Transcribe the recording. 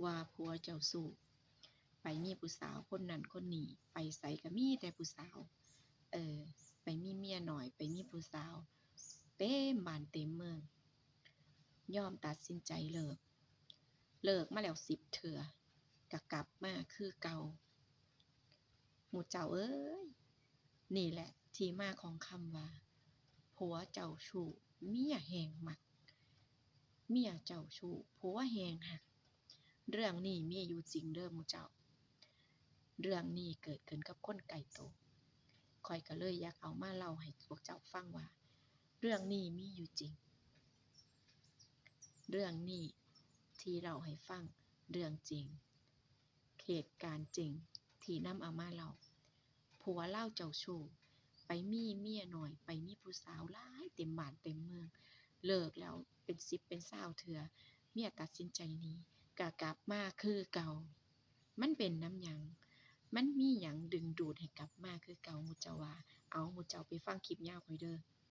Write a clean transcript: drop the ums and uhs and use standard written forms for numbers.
ว่าผัวเจ้าสู้ไปมีผู้สาวคนนั้นคนนี้ไปไสก็มีแต่ผู้สาวไปมีเมียน้อยไปมีผู้สาวเต็มบ้านเต็มเมืองยอมตัดสินใจเลิกมาแล้ว10เทื่อก็กลับมาคือเก่าหมู่เจ้าเอ้ยนี่แหละที่มาของคำว่าผัวเจ้าชู้เมียแฮ่งมักเมียเจ้าชู้ผัวแฮ่งหักเรื่องนี้มีอยู่จริงเด้อหมู่เจ้าเรื่องนี้เกิดขึ้นกับคนใกล้ตัวข้อยก็เลยอยากเอามาเล่าให้พวกเจ้าฟังว่าเรื่องนี้มีอยู่จริงเรื่องนี้ที่เล่าให้ฟังเรื่องจริงเหตุการณ์จริงที่นำเอามาเล่าผัวเล่าเจ้าชู้ไปมีเมียน้อยไปมีผู้สาวหลายเต็มบ้านเต็มเมืองเลิกแล้วเป็น10เป็น20เทื่อเมียตัดสินใจหนีก็กลับมาคือเก่ามันเป็นนำหยังมันมีหยังดึงดูดให้กลับมาคือเก่าหมู่เจ้าว่าเอาหมู่เจ้าไปฟังคลิปยาวค่อยเด้อ